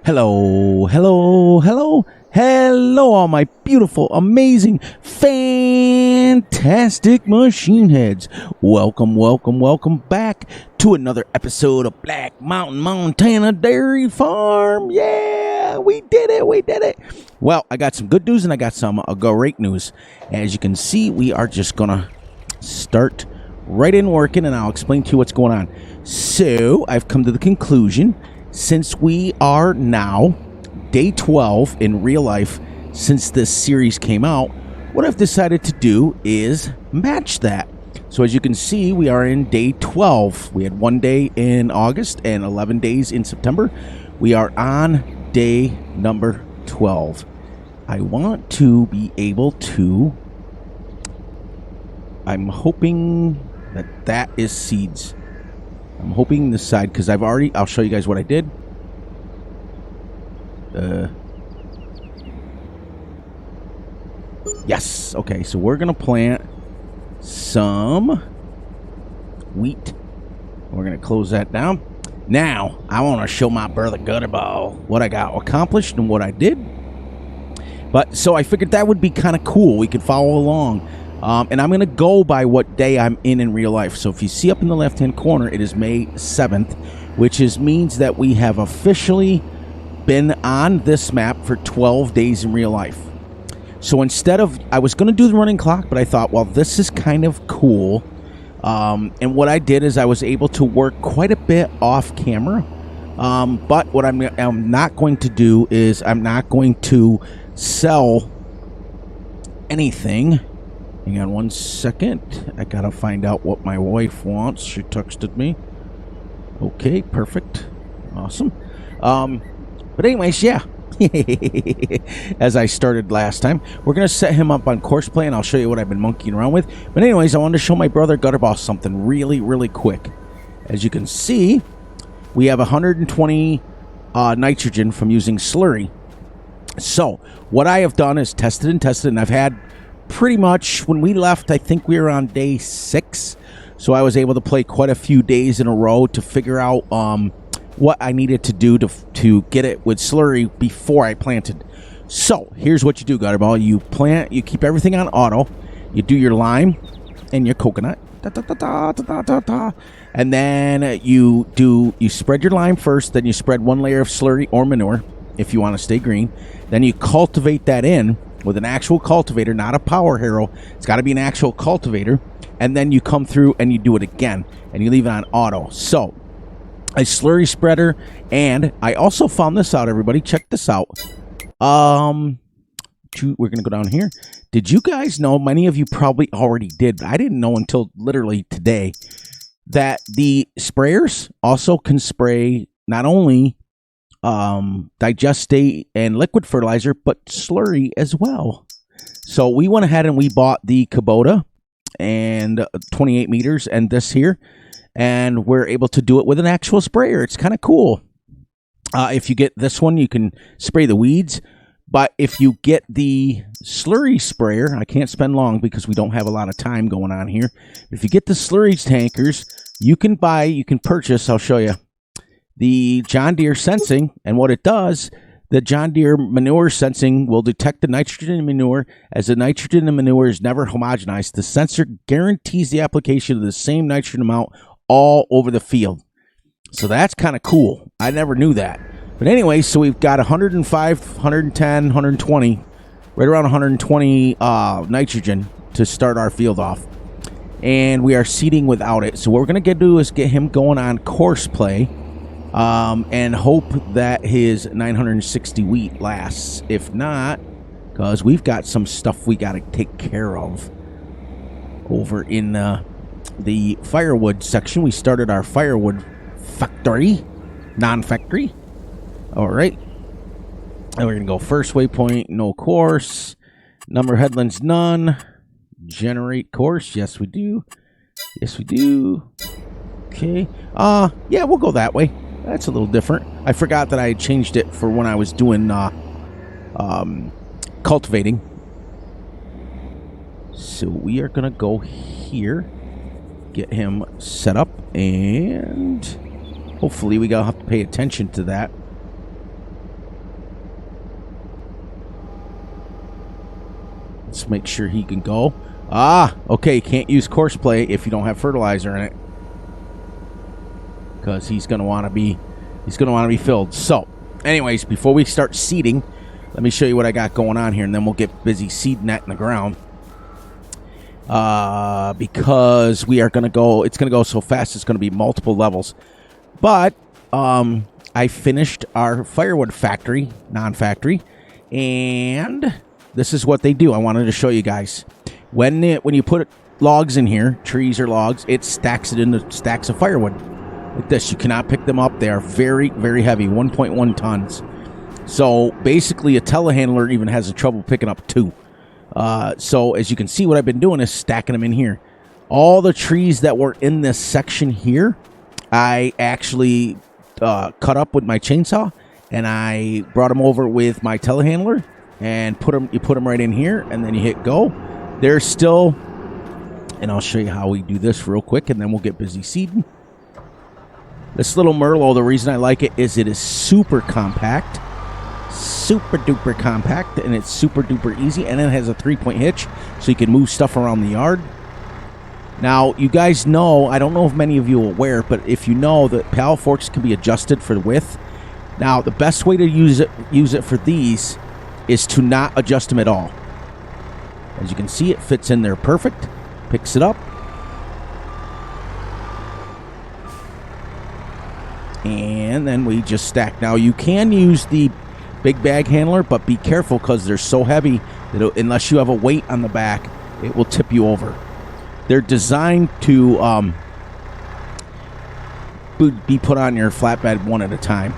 Hello, hello, hello, hello, all my beautiful, amazing, fantastic machine heads. Welcome, welcome, welcome back to another episode of Black Mountain, Montana Dairy Farm. Yeah, we did it, we did it. Well, I got some good news and I got some great news. As you can see, we are just going to start right in working, and I'll explain to you what's going on. So, I've come to the conclusion, since we are now day 12 in real life since this series came out, what I've decided to do is match that. So as you can see, we are in day 12. We had 1 day in August and 11 days in September. We are on day number 12. I want to be able to... I'm hoping that is seeds. I'm hoping this side, because I'll show you guys what I did. Yes. Okay, so we're going to plant some wheat. We're going to close that down. Now, I want to show my brother Gutterball what I got accomplished and what I did. But, so I figured that would be kind of cool. We could follow along. And I'm going to go by what day I'm in real life. So if you see up in the left-hand corner, it is May 7th, which means that we have officially been on this map for 12 days in real life. So instead of, I was going to do the running clock, but I thought, well, this is kind of cool. And what I did is I was able to work quite a bit off camera. But what I'm not going to do is I'm not going to sell anything. Hang on 1 second. I gotta find out what my wife wants. She texted me. Okay, perfect. Awesome. But anyways, yeah. As I started last time, we're gonna set him up on course play, and I'll show you what I've been monkeying around with. But anyways, I wanted to show my brother Gutterboss something really, really quick. As you can see, we have 120 nitrogen from using slurry. So what I have done is tested, and I've had pretty much, when we left, I think we were on day 6, so I was able to play quite a few days in a row to figure out what I needed to do to get it with slurry before I planted. So here's what you do, Gutterball. You plant, you keep everything on auto, you do your lime and your coconut, and then you spread your lime first, then you spread 1 layer of slurry or manure if you want to stay green, then you cultivate that in with an actual cultivator, not a power harrow. It's got to be an actual cultivator. And then you come through and you do it again. And you leave it on auto. So, a slurry spreader. And I also found this out, everybody. Check this out. We're going to go down here. Did you guys know, many of you probably already did, but I didn't know until literally today, that the sprayers also can spray not only digestate and liquid fertilizer, but slurry as well. So we went ahead and we bought the Kubota and 28 meters and this here, and we're able to do it with an actual sprayer. It's kind of cool. If you get this one, you can spray the weeds, but if you get the slurry sprayer, I can't spend long because we don't have a lot of time going on here. If you get the slurry tankers, you can purchase, I'll show you, the John Deere sensing, and what it does, the John Deere manure sensing will detect the nitrogen in manure. As the nitrogen in manure is never homogenized, the sensor guarantees the application of the same nitrogen amount all over the field. So that's kind of cool. I never knew that. But anyway, so we've got 105, 110, 120, right around 120 nitrogen to start our field off. And we are seeding without it. So what we're going to do is get him going on course play. And hope that his 960 wheat lasts. If not, because we've got some stuff we got to take care of over in the firewood section. We started our firewood factory, non-factory. All right. And we're going to go first waypoint, no course. Number headlands, none. Generate course. Yes, we do. Yes, we do. Okay. Yeah, we'll go that way. That's a little different. I forgot that I had changed it for when I was doing cultivating. So we are going to go here, get him set up, and hopefully we got to have to pay attention to that. Let's make sure he can go. Ah, okay, can't use course play if you don't have fertilizer in it. Because he's going to want to be filled. So, anyways, before we start seeding, let me show you what I got going on here, and then we'll get busy seeding that in the ground. Because we are going to go, it's going to go so fast, it's going to be multiple levels. But I finished our firewood factory, non-factory, and this is what they do. I wanted to show you guys. When you put logs in here, trees or logs, it stacks it into stacks of firewood. Like this, you cannot pick them up. They are very, very heavy, 1.1 tons. So basically, a telehandler even has trouble picking up 2. So as you can see, what I've been doing is stacking them in here. All the trees that were in this section here, I actually cut up with my chainsaw, and I brought them over with my telehandler and you put them right in here, and then you hit go. They're still, and I'll show you how we do this real quick, and then we'll get busy seeding. This little Merlot, the reason I like it is super compact. Super duper compact, and it's super duper easy, and it has a 3-point hitch, so you can move stuff around the yard. Now, you guys know, I don't know if many of you are aware, but if you know that paddle forks can be adjusted for width. Now, the best way to use it for these is to not adjust them at all. As you can see, it fits in there perfect. Picks it up. And then we just stack. Now, you can use the big bag handler, but be careful because they're so heavy that unless you have a weight on the back, it will tip you over. They're designed to be put on your flatbed one at a time.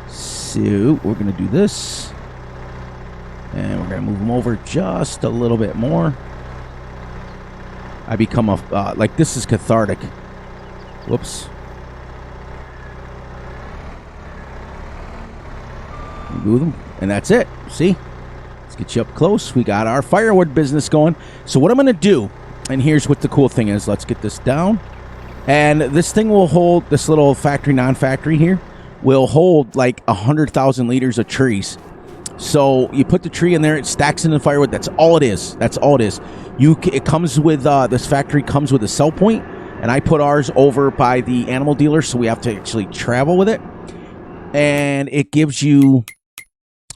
So we're going to do this, and we're going to move them over just a little bit more. I become like, this is cathartic. Whoops. Move them, and that's it. See? Let's get you up close. We got our firewood business going. So what I'm going to do, and here's what the cool thing is. Let's get this down. And this thing will hold, this little factory, non-factory here, will hold like 100,000 liters of trees. So you put the tree in there, it stacks in the firewood. That's all it is. That's all it is. It comes with, this factory comes with a sell point, and I put ours over by the animal dealer, so we have to actually travel with it. And it gives you,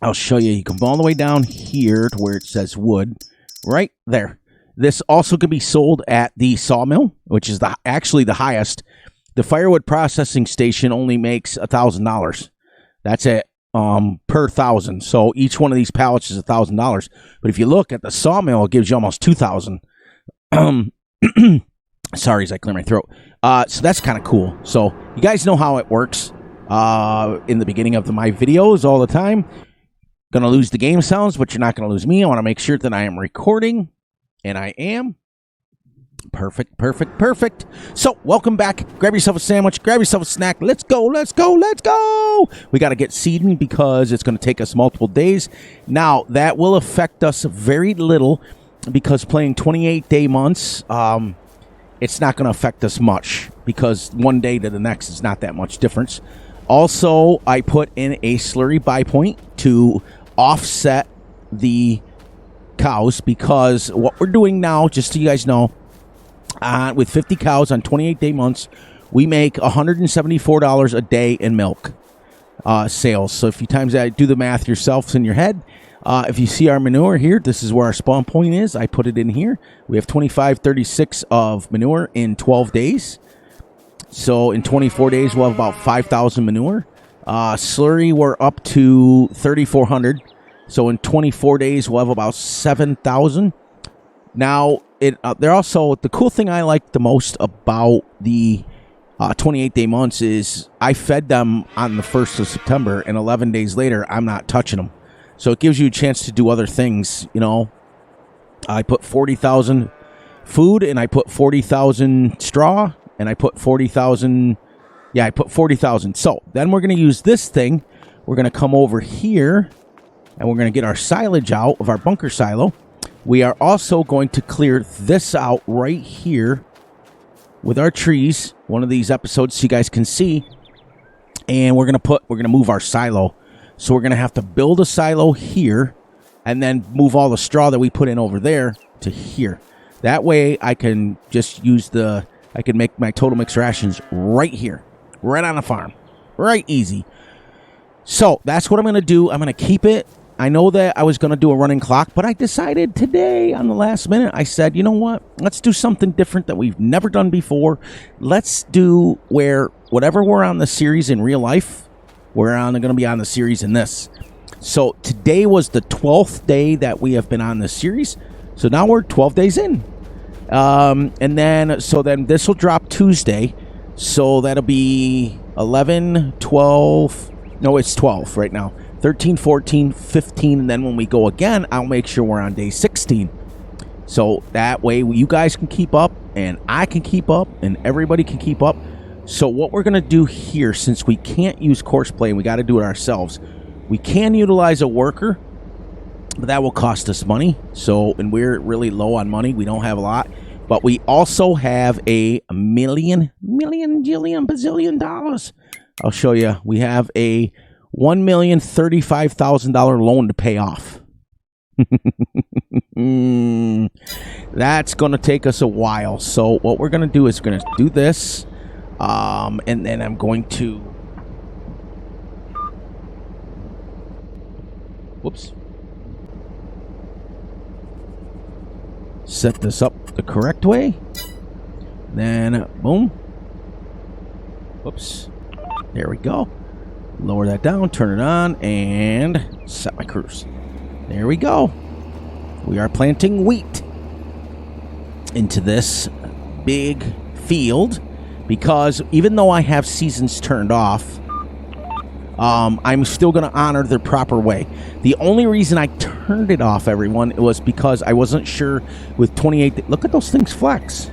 I'll show you. You come all the way down here to where it says wood. Right there. This also can be sold at the sawmill, which is actually the highest. The firewood processing station only makes $1,000. That's it, per 1,000. So each one of these pallets is $1,000. But if you look at the sawmill, it gives you almost $2,000. Sorry as I clear my throat. So that's kind of cool. So you guys know how it works. In the beginning of my videos all the time. Gonna lose the game sounds, but you're not gonna lose me. I want to make sure that I am recording, and I am. Perfect, perfect, perfect. So, welcome back. Grab yourself a sandwich, grab yourself a snack. Let's go, let's go, let's go. We got to get seeding because it's going to take us multiple days. Now, that will affect us very little because playing 28-day months, it's not going to affect us much because one day to the next is not that much difference. Also, I put in a slurry buy point to offset the cows because what we're doing now, just so you guys know, with 50 cows on 28-day months, we make $174 a day in milk sales. So if you times that, do the math yourselves in your head. If you see our manure here, this is where our spawn point is. I put it in here. We have 2536 of manure in 12 days. So in 24 days, we'll have about 5,000 manure. Slurry, we're up to 3,400. So in 24 days, we'll have about 7,000. Now, they're also, the cool thing I like the most about the 28-day months is I fed them on the 1st of September, and 11 days later, I'm not touching them. So it gives you a chance to do other things, you know. I put 40,000 food, and I put 40,000 straw, and I put 40,000, yeah, I put 40,000. So then we're going to use this thing. We're going to come over here, and we're going to get our silage out of our bunker silo. We are also going to clear this out right here with our trees, one of these episodes so you guys can see. And we're going to move our silo. So we're going to have to build a silo here and then move all the straw that we put in over there to here. That way I can just use I can make my total mix rations right here, right on the farm, right easy. So that's what I'm going to do. I'm going to keep it. I know that I was going to do a running clock, but I decided today on the last minute, I said, you know what? Let's do something different that we've never done before. Let's do where whatever we're on the series in real life, we're going to be on the series in this. So today was the 12th day that we have been on this series. So now we're 12 days in. And then this will drop Tuesday. So that'll be 11, 12. No, it's 12 right now. 13, 14, 15. And then when we go again, I'll make sure we're on day 16. So that way you guys can keep up and I can keep up and everybody can keep up. So what we're going to do here, since we can't use Courseplay and we got to do it ourselves, we can utilize a worker, but that will cost us money. So, and we're really low on money. We don't have a lot, but we also have a million, jillion, bazillion dollars. I'll show you. We have a $1,035,000 loan to pay off. That's going to take us a while. So what we're going to do is going to do this. And then I'm going to... Whoops. Set this up the correct way. Then, boom. Whoops. There we go. Lower that down, turn it on, and set my cruise. There we go. We are planting wheat into this big field because even though I have seasons turned off, I'm still going to honor the proper way. The only reason I turned it off, everyone, was because I wasn't sure with 28... Look at those things flex.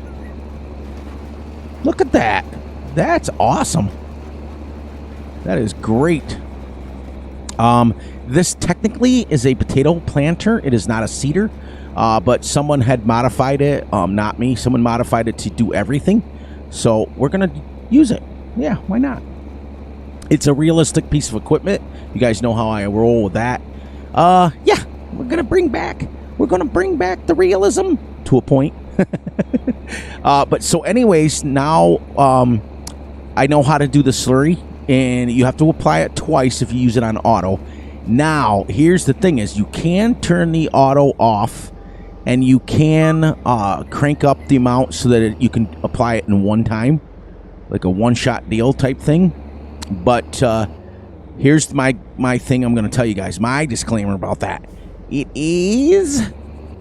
Look at that. That's awesome. That is great. This technically is a potato planter. It is not a seeder, but someone had modified it. Not me. Someone modified it to do everything. So we're going to use it. Yeah, why not? It's a realistic piece of equipment. You guys know how I roll with that. Yeah, we're going to bring back the realism to a point. But so anyways, now I know how to do the slurry. And you have to apply it twice if you use it on auto. Now, here's the thing is you can turn the auto off and you can crank up the amount so that you can apply it in one time, like a one-shot deal type thing. But here's my thing I'm going to tell you guys, my disclaimer about that. It is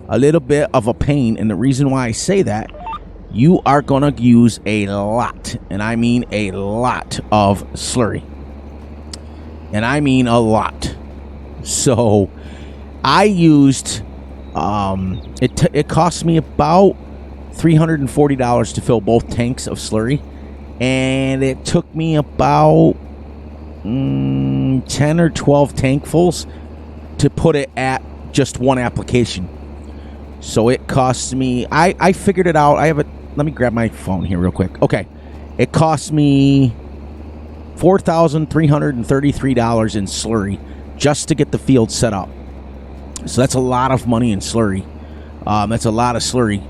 a little bit of a pain, and the reason why I say that, you are going to use a lot, and I mean a lot of slurry. And I mean a lot. So I used, it cost me about $340 to fill both tanks of slurry. And it took me about 10 or 12 tankfuls to put it at just one application. So it cost me, I figured it out. Let me grab my phone here real quick. Okay. It cost me $4,333 in slurry just to get the field set up. So that's a lot of money in slurry. That's a lot of slurry.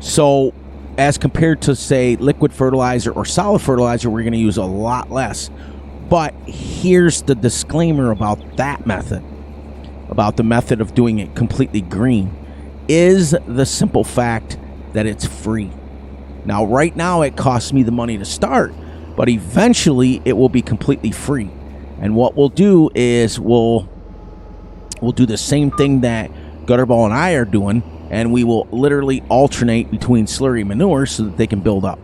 So as compared to, say, liquid fertilizer or solid fertilizer, we're going to use a lot less. But here's the disclaimer about that method, about the method of doing it completely green, is the simple fact that it's free. Now, right now, it costs me the money to start, but eventually it will be completely free. And what we'll do is we'll do the same thing that Gutterball and I are doing, and we will literally alternate between slurry and manure so that they can build up.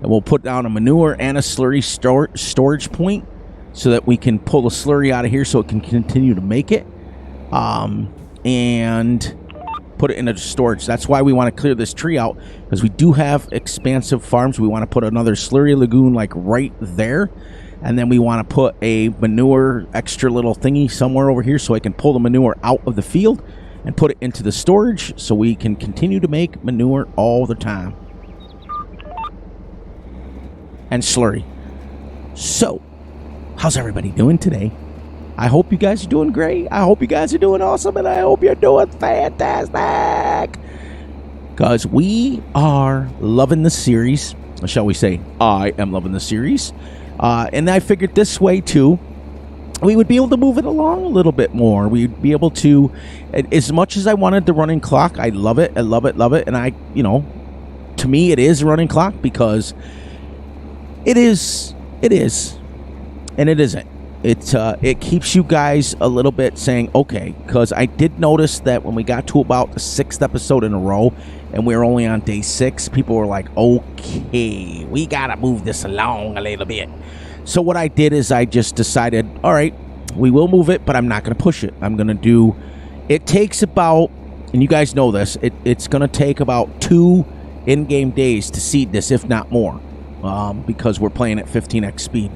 And we'll put down a manure and a slurry storage point so that we can pull the slurry out of here so it can continue to make it, and put it in a storage. That's why we want to clear this tree out, because we do have expansive farms. We want to put another slurry lagoon like right there, and then we want to put a manure extra little thingy somewhere over here so I can pull the manure out of the field and put it into the storage so we can continue to make manure all the time. And slurry. So, how's everybody doing today? I hope you guys are doing great. I hope you guys are doing awesome, and I hope you're doing fantastic. Because we are loving the series. Shall we say, I am loving the series. And I figured this way, too, we would be able to move it along a little bit more. We'd be able to, as much as I wanted the running clock, I love it. I love it, love it. And to me, it is a running clock because it is, and it isn't. It keeps you guys a little bit saying, okay, because I did notice that when we got to about the 6th episode in a row, and we were only on day 6, people were like, okay, we got to move this along a little bit. So what I did is I just decided, all right, we will move it, but I'm not going to push it. I'm going to do, it takes about, and you guys know this, it's going to take about 2 in-game days to seed this, if not more, because we're playing at 15x speed.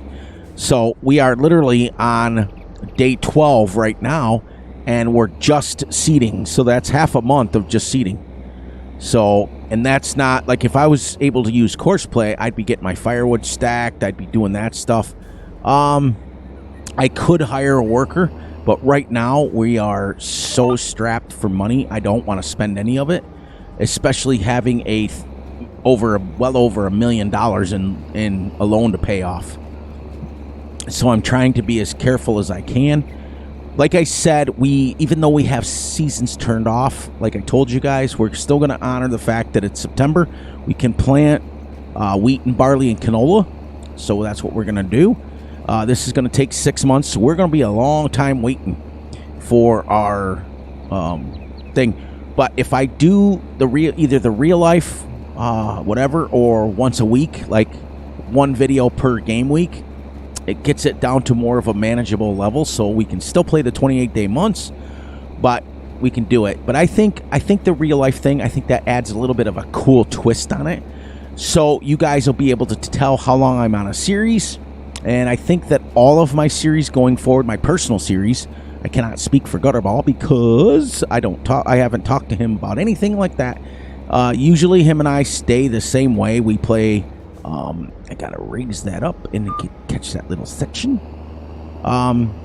So we are literally on day 12 right now, and we're just seeding. So that's half a month of just seeding. So, and that's not, like if I was able to use course play, I'd be getting my firewood stacked. I'd be doing that stuff. I could hire a worker, but right now we are so strapped for money. I don't want to spend any of it, especially having well over $1 million in a loan to pay off. So I'm trying to be as careful as I can. Like I said, even though we have seasons turned off, like I told you guys, we're still going to honor the fact that it's September. We can plant wheat and barley and canola. So that's what we're going to do. This is going to take 6 months. So we're going to be a long time waiting for our thing. But if I do either the real life, whatever, or once a week, like 1 video per game week, it gets it down to more of a manageable level, so we can still play the 28-day months, but we can do it. But I think the real life thing, I think that adds a little bit of a cool twist on it. So you guys will be able to tell how long I'm on a series, and I think that all of my series going forward, my personal series, I cannot speak for Gutterball because I haven't talked to him about anything like that. Usually him and I stay the same way. We play. I gotta raise that up and catch that little section.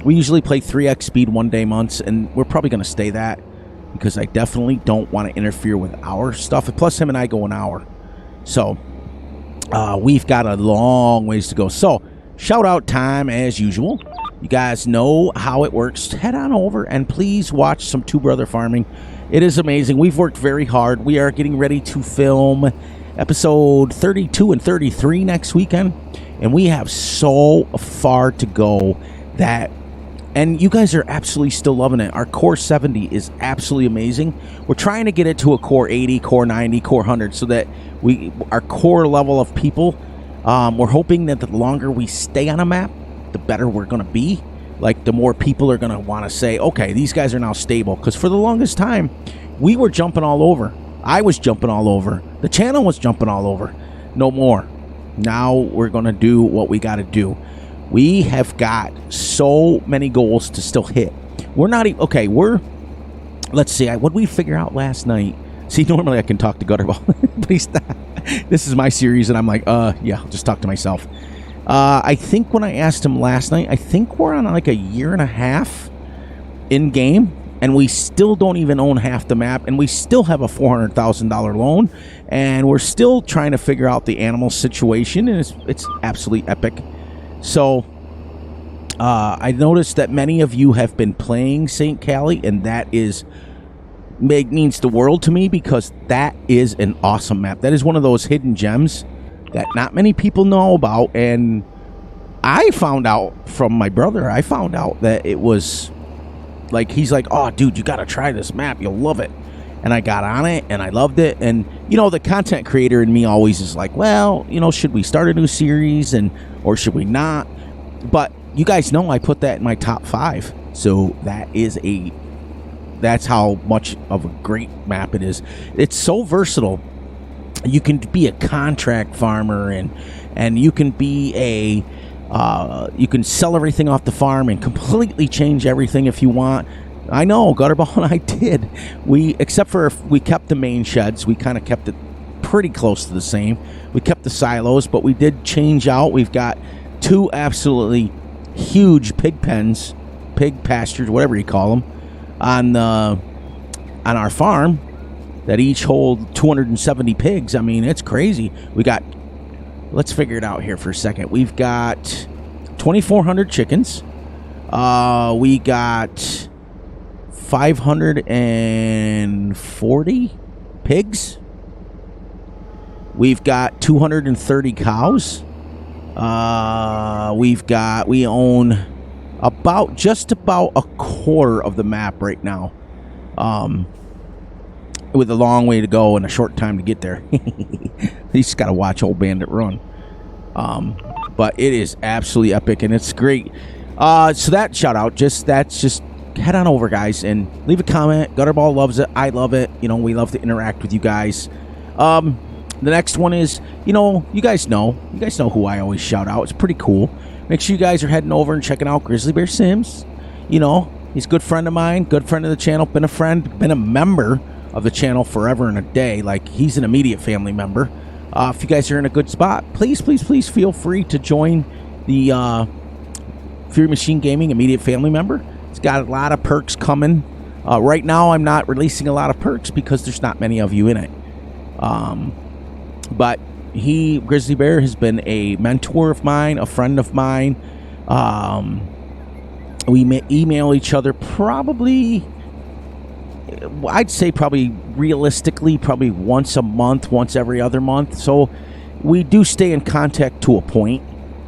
We usually play 3x speed 1 day months, and we're probably gonna stay that because I definitely don't want to interfere with our stuff. And plus, him and I go an hour, so we've got a long ways to go. So, shout out time as usual. You guys know how it works. Head on over and please watch some Two Brother Farming. It is amazing. We've worked very hard. We are getting ready to film episode 32 and 33 next weekend, and we have so far to go and you guys are absolutely still loving it. Our core 70 is absolutely amazing. We're trying to get it to a core 80, core 90, core 100, so that our core level of people, we're hoping that the longer we stay on a map, the better we're going to be. Like, the more people are going to want to say, okay, these guys are now stable, because for the longest time we were jumping all over. I was jumping all over. The channel was jumping all over. No more. Now we're going to do what we got to do. We have got so many goals to still hit. We're not even... Okay, let's see. What did we figure out last night? See, normally I can talk to Gutterball. But he's not. This is my series, and I'm like, yeah, I'll just talk to myself. I think when I asked him last night, I think we're on like a 1.5 years in-game. And we still don't even own half the map, and we still have a $400,000 loan, and we're still trying to figure out the animal situation, and it's absolutely epic. So I noticed that many of you have been playing St. Cali, and that means the world to me, because that is an awesome map. That is one of those hidden gems that not many people know about, and I found out from my brother. I found out that it was... Like, he's like, oh, dude, you got to try this map. You'll love it. And I got on it, and I loved it. And, the content creator in me always is like, well, should we start a new series or should we not? But you guys know I put that in my top 5. So that's how much of a great map it is. It's so versatile. You can be a contract farmer, and you can be you can sell everything off the farm and completely change everything if you want. I know, Gutterball and I did. Except for if we kept the main sheds, we kind of kept it pretty close to the same. We kept the silos, but we did change out. We've got 2 absolutely huge pig pens pig pastures, whatever you call them, on our farm that each hold 270 pigs. I mean, it's crazy. We got, let's figure it out here for a second. We've got 2,400 chickens. We got 540 pigs. We've got 230 cows. We own just about a quarter of the map right now. With a long way to go and a short time to get there. You just got to watch Old Bandit run. But it is absolutely epic, and it's great. So that shout out, just head on over, guys, and leave a comment. Gutterball loves it. I love it. You know, we love to interact with you guys. The next one is, you guys know who I always shout out. It's pretty cool. Make sure you guys are heading over and checking out Grizzly Bear Sims. He's a good friend of mine, good friend of the channel, been a member of the channel forever and a day. Like, he's an immediate family member. If you guys are in a good spot, please feel free to join the Fury Machine Gaming immediate family member. It's got a lot of perks coming. Right now, I'm not releasing a lot of perks because there's not many of you in it. But Grizzly Bear, has been a mentor of mine, a friend of mine. We email each other probably, I'd say realistically, once a month, once every other month. So we do stay in contact to a point.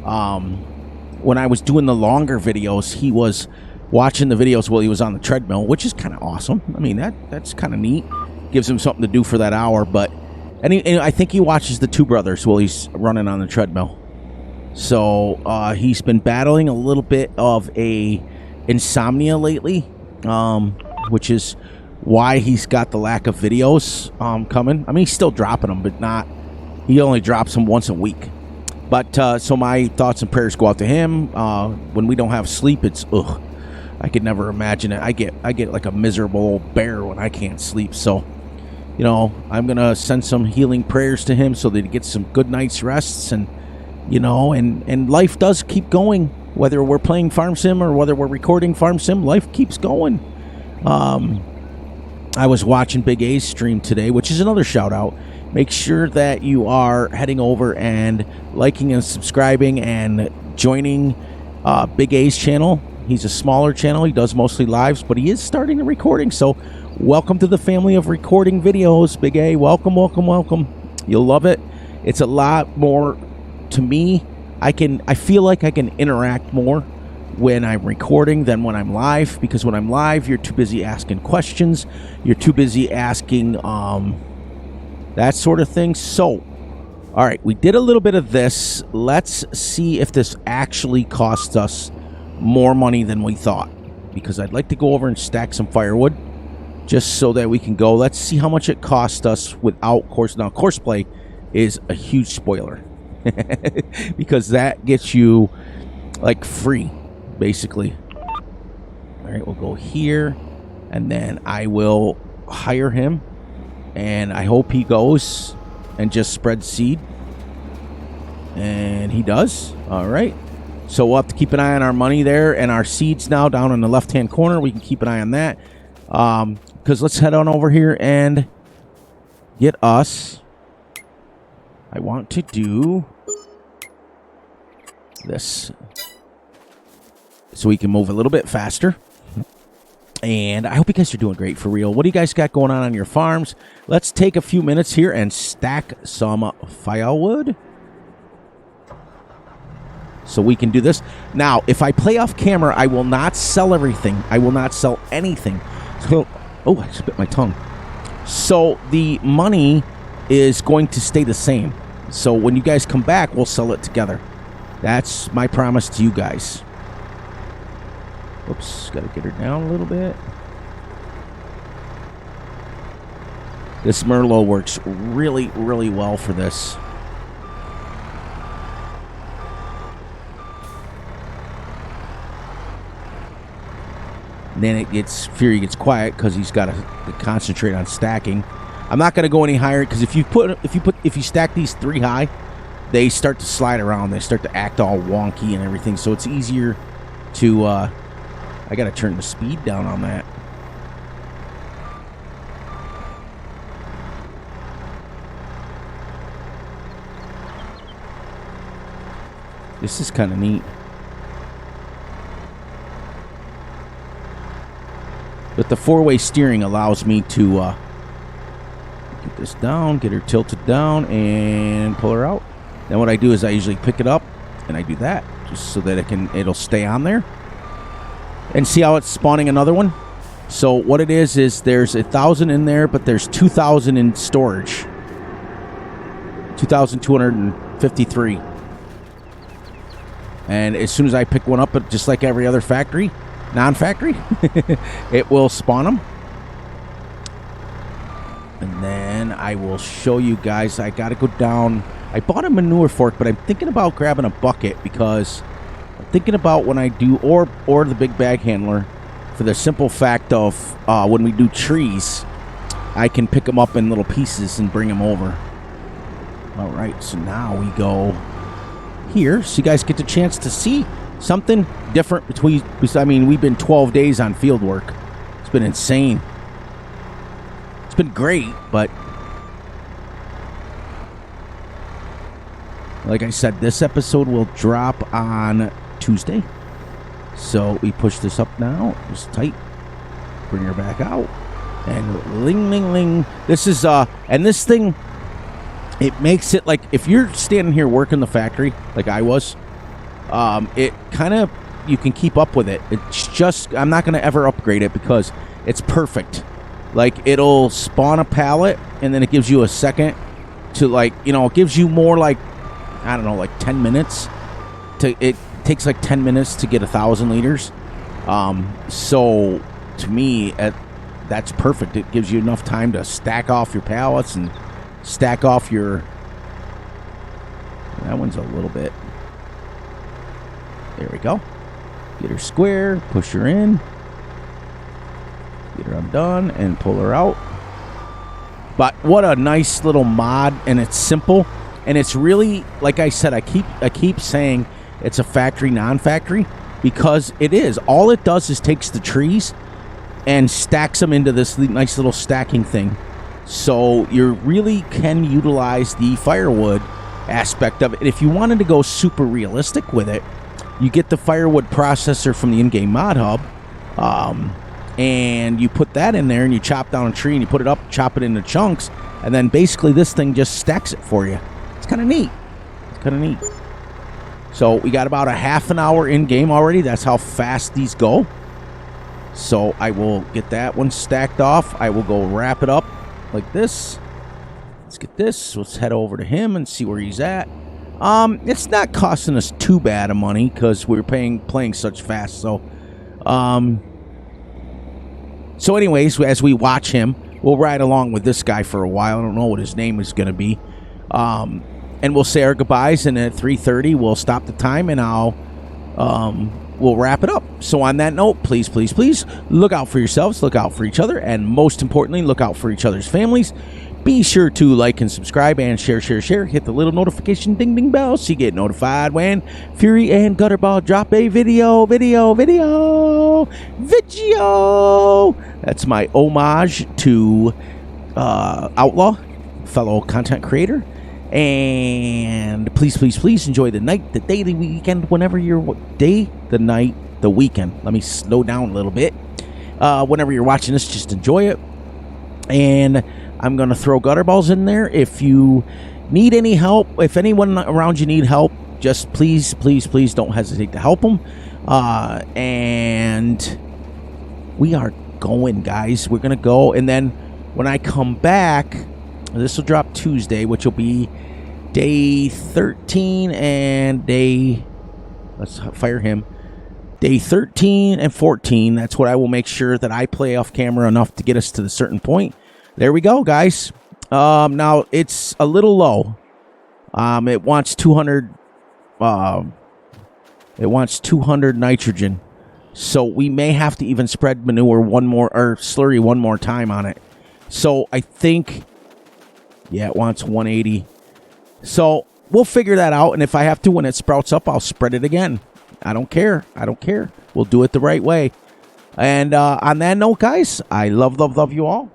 When I was doing the longer videos, he was watching the videos while he was on the treadmill, which is kind of awesome. I mean, that's kind of neat. Gives him something to do for that hour. But and I think he watches the two brothers while he's running on the treadmill. So he's been battling a little bit of a insomnia lately, which is why he's got the lack of videos coming. I mean, he's still dropping them, but not. He only drops them once a week. But so my thoughts and prayers go out to him. When we don't have sleep, it's ugh. I could never imagine it. I get like a miserable old bear when I can't sleep. So, I'm gonna send some healing prayers to him so that he gets some good night's rests, and and life does keep going. Whether we're playing Farm Sim or whether we're recording Farm Sim, life keeps going. I was watching Big A's stream today, which is another shout out. Make sure that you are heading over and liking and subscribing and joining Big A's channel. He's a smaller channel. He does mostly lives, but he is starting the recording. So welcome to the family of recording videos, Big A. Welcome, welcome, welcome. You'll love it. It's a lot more, to me, I feel like I can interact more when I'm recording than when I'm live, because when I'm live, you're too busy asking questions. You're too busy asking that sort of thing. So, all right, we did a little bit of this. Let's see if this actually cost us more money than we thought, because I'd like to go over and stack some firewood just so that we can go. Let's see how much it cost us without course. Now, course play is a huge spoiler because that gets you like free, basically. All right, we'll go here, and then I will hire him, and I hope he goes and just spreads seed, and he does. All right, so we'll have to keep an eye on our money there and our seeds now down in the left-hand corner. We can keep an eye on that, because let's head on over here and get us. I want to do this so we can move a little bit faster. And I hope you guys are doing great, for real. What do you guys got going on your farms? Let's take a few minutes here and stack some firewood so we can do this. Now, if I play off camera, I will not sell everything. I will not sell anything. So, oh, I spit my tongue. So the money is going to stay the same. So when you guys come back, we'll sell it together. That's my promise to you guys. Oops, got to get her down a little bit. This Merlot works really, really well for this. And then Fury gets quiet because he's got to concentrate on stacking. I'm not going to go any higher because if you stack these 3 high, they start to slide around. They start to act all wonky and everything. So it's easier to I got to turn the speed down on that. This is kind of neat. But the four-way steering allows me to get this down, get her tilted down, and pull her out. Then what I do is I usually pick it up, and I do that just so that it'll stay on there. And see how it's spawning another one? So what it is there's 1,000 in there, but there's 2,000 in storage. 2,253. And as soon as I pick one up, just like every other factory, non-factory, it will spawn them. And then I will show you guys. I got to go down. I bought a manure fork, but I'm thinking about grabbing a bucket because I'm thinking about when I do, or the big bag handler, for the simple fact of when we do trees, I can pick them up in little pieces and bring them over. All right, so now we go here, so you guys get the chance to see something different between. I mean, we've been 12 days on field work. It's been insane. It's been great, but like I said, this episode will drop on Tuesday. So we push this up now, just tight, bring her back out, and ling, ling, ling. This is, and this thing, it makes it like, if you're standing here working the factory, like I was, it kind of, you can keep up with it. It's just, I'm not going to ever upgrade it because it's perfect. Like, it'll spawn a pallet, and then it gives you a second to, like, you know, it gives you more, like, I don't know, like 10 minutes. It takes like 10 minutes to get 1,000 liters. So, to me, that's perfect. It gives you enough time to stack off your pallets and stack off your... That one's a little bit... There we go. Get her square, push her in, get her undone, and pull her out. But what a nice little mod, and it's simple, and it's really, like I said, I keep saying it's a factory non-factory because it is. All it does is takes the trees and stacks them into this nice little stacking thing. So you really can utilize the firewood aspect of it. And if you wanted to go super realistic with it, you get the firewood processor from the in-game mod hub, and you put that in there, and you chop down a tree, and you put it up, chop it into chunks, and then basically this thing just stacks it for you. It's kind of neat. It's kind of neat. So we got about a half an hour in-game already. That's how fast these go. So I will get that one stacked off. I will go wrap it up like this. Let's get this. Let's head over to him and see where he's at. It's not costing us too bad of money because we're playing such fast. So, anyways, as we watch him, we'll ride along with this guy for a while. I don't know what his name is going to be. And we'll say our goodbyes, and at 3:30 we'll stop the time, and we'll wrap it up. So on that note, please, please, please look out for yourselves, look out for each other, and most importantly, look out for each other's families. Be sure to like and subscribe and share. Hit the little notification ding bell so you get notified when Fury and Gutterball drop a video. That's my homage to Outlaw, fellow content creator. And please, please, please enjoy the night, the day, the weekend, whenever you're day, the night, the weekend. Let me slow down a little bit. Whenever you're watching this, just enjoy it. And I'm going to throw Gutterballs in there. If you need any help, if anyone around you need help, just please, please, please don't hesitate to help them. And we are going, guys. We're going to go. And then when I come back, this will drop Tuesday, which will be day 13 and let's fire him. Day 13 and 14. That's what I will make sure that I play off camera enough to get us to the certain point. There we go, guys. Now it's a little low. It wants 200. It wants 200 nitrogen, so we may have to even spread manure slurry one more time on it. So I think, yeah, it wants 180. So we'll figure that out, and if I have to, when it sprouts up, I'll spread it again. I don't care. We'll do it the right way. And on that note, guys, I love you all.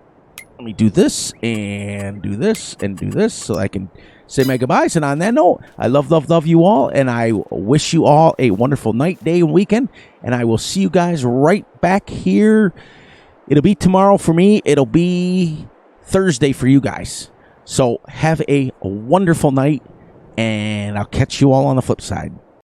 Let me do this and do this and do this so I can say my goodbyes. And on that note, I love you all. And I wish you all a wonderful night, day, and weekend. And I will see you guys right back here. It'll be tomorrow for me. It'll be Thursday for you guys. So have a wonderful night. And I'll catch you all on the flip side.